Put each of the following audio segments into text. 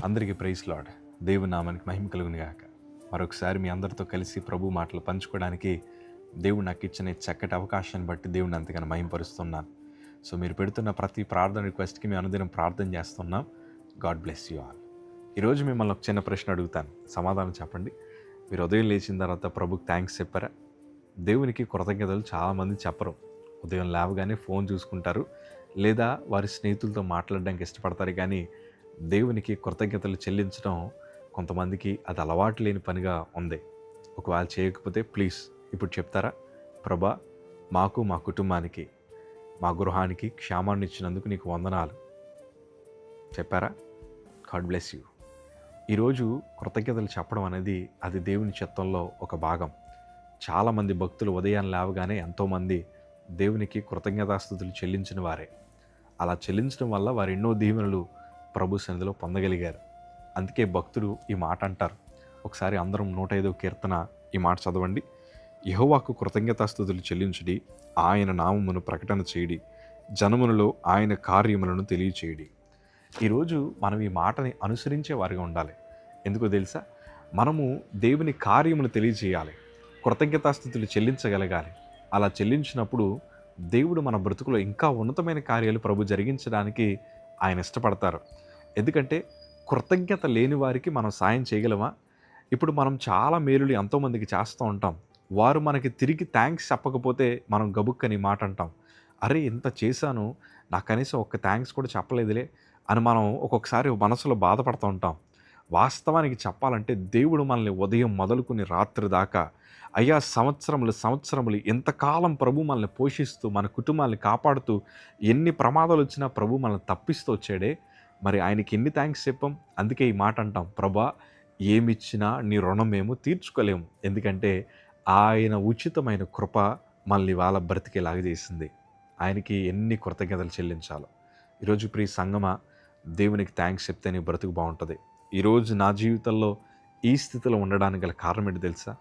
అందరికీ praise lord. దేవుని నామానికి మహిమ కలుగును గాక. మరొకసారి మీ అందరితో కలిసి ప్రభు మాటలు పంచుకోవడానికి దేవుడు నాకు ఇచ్చిన చక్కటి అవకాశాన్ని బట్టి దేవుడిని అంతగానో మహిమపరుస్తున్నాను. సో మీరు పెడుతున్న ప్రతి ప్రార్థన రిక్వెస్ట్కి మేము అనుదినం ప్రార్థన చేస్తున్నాం. God bless you all. ఈరోజు మిమ్మల్ని ఒక చిన్న ప్రశ్న అడుగుతాను, సమాధానం చెప్పండి. మీరు ఉదయం లేచిన తర్వాత ప్రభుకి థ్యాంక్స్ చెప్పారా? దేవునికి కృతజ్ఞతలు చాలామంది చెప్పరు. ఉదయం లేవగానే ఫోన్ చూసుకుంటారు, లేదా వారి స్నేహితులతో మాట్లాడడానికి ఇష్టపడతారు. కానీ దేవునికి కృతజ్ఞతలు చెల్లించడం కొంతమందికి అది అలవాటు లేని పనిగా ఉంది. ఒకవేళ చేయకపోతే ప్లీజ్ ఇప్పుడు చెప్తారా? ప్రభా, మాకు మా కుటుంబానికి మా గృహానికి క్షేమాన్ని ఇచ్చినందుకు నీకు వందనాలు చెప్పారా? God bless you. ఈరోజు కృతజ్ఞతలు చెప్పడం అనేది అది దేవుని చిత్తంలో ఒక భాగం. చాలామంది భక్తులు ఉదయం లేవగానే ఎంతోమంది దేవునికి కృతజ్ఞతాస్తుతులు చెల్లించిన వారే. అలా చెల్లించడం వల్ల వారు ఎన్నో దీవెనలు ప్రభు సన్నిధిలో పొందగలిగారు. అందుకే భక్తుడు ఈ మాట అంటారు. ఒకసారి అందరం 105వ కీర్తన ఈ మాట చదవండి. యెహోవాకు కృతజ్ఞతాస్తుతులు చెల్లించుడి, ఆయన నామమును ప్రకటన చేయడి, జనములలో ఆయన కార్యములను తెలియచేయడి. ఈరోజు మనం ఈ మాటని అనుసరించే వారిగా ఉండాలి. ఎందుకో తెలుసా? మనము దేవుని కార్యమును తెలియజేయాలి, కృతజ్ఞతాస్తుతులు చెల్లించగలగాలి. అలా చెల్లించినప్పుడు దేవుడు మన బ్రతుకులో ఇంకా ఉన్నతమైన కార్యాలు ప్రభు జరిగించడానికి ఆయన ఇష్టపడతారు. ఎందుకంటే కృతజ్ఞత లేని వారికి మనం సాయం చేయగలమా? ఇప్పుడు మనం చాలా మేలులు ఎంతోమందికి చేస్తూ ఉంటాం. వారు మనకి తిరిగి థ్యాంక్స్ చెప్పకపోతే మనం గబుక్కని మాట అంటాం, అరే ఇంత చేశాను, నాకు కనీసం ఒక్క థ్యాంక్స్ కూడా చెప్పలేదులే అని మనం ఒక్కొక్కసారి మనసులో బాధపడుతూ ఉంటాం. వాస్తవానికి చెప్పాలంటే దేవుడు మనల్ని ఉదయం మొదలుకుని రాత్రి దాకా అయ్యా సంవత్సరములు ఎంతకాలం ప్రభు మనల్ని పోషిస్తూ మన కుటుంబాన్ని కాపాడుతూ ఎన్ని ప్రమాదాలు వచ్చినా ప్రభు మనల్ని తప్పిస్తూ వచ్చాడే. మరి ఆయనకి ఎన్ని థ్యాంక్స్ చెప్పాం? అందుకే ఈ మాట అంటాం, ప్రభా ఏమిచ్చినా నీ రుణం మేము తీర్చుకోలేము. ఎందుకంటే ఆయన ఉచితమైన కృప మనల్ని వాళ్ళ బ్రతికేలాగా చేసింది. ఆయనకి ఎన్ని కృతజ్ఞతలు చెల్లించాలో. ఈరోజు ప్రియ సంగమా, దేవునికి థ్యాంక్స్ చెప్తే నీ బ్రతుకు బాగుంటుంది. ఈరోజు నా జీవితంలో ఈ స్థితిలో ఉండడానికి గల కారణం ఏంటి తెలుసా?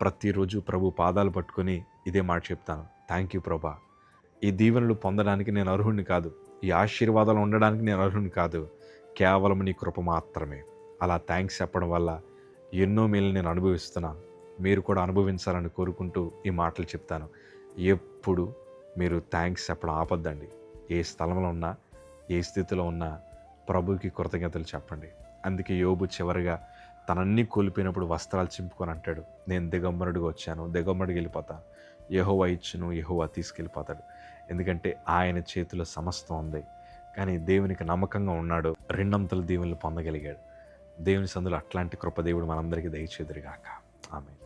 ప్రతిరోజు ప్రభు పాదాలు పట్టుకొని ఇదే మాట చెప్తాను, థ్యాంక్ యూ ప్రభా. ఈ దీవెనలు పొందడానికి నేను అర్హుడిని కాదు, ఈ ఆశీర్వాదాలు ఉండడానికి నేను అర్హుడిని కాదు, కేవలం నీ కృప మాత్రమే. అలా థ్యాంక్స్ చెప్పడం వల్ల ఎన్నో మేలు నేను అనుభవిస్తున్నాను. మీరు కూడా అనుభవించాలని కోరుకుంటూ ఈ మాటలు చెప్తాను. ఎప్పుడు మీరు థ్యాంక్స్ చెప్పడం ఆపొద్దండి. ఏ స్థలంలో ఉన్నా, ఏ స్థితిలో ఉన్నా ప్రభుకి కృతజ్ఞతలు చెప్పండి. అందుకే యోబు చివరిగా తనన్నీ కోల్పోయినప్పుడు వస్త్రాలు చింపుకొని అంటాడు, నేను దిగంబరుడిగా వచ్చాను, దిగంబరుడికి వెళ్ళిపోతాను, యెహోవా ఇచ్చును, యెహోవా తీసుకెళ్ళిపోతాడు. ఎందుకంటే ఆయన చేతిలో సమస్తం ఉంది. కానీ దేవునికి నమ్మకంగా ఉన్నాడు, రెండంతల దీవెనలు పొందగలిగాడు. దేవుని సందులో అట్లాంటి కృప దేవుడు మనందరికీ దయచేదురుగాక. ఆమేన్.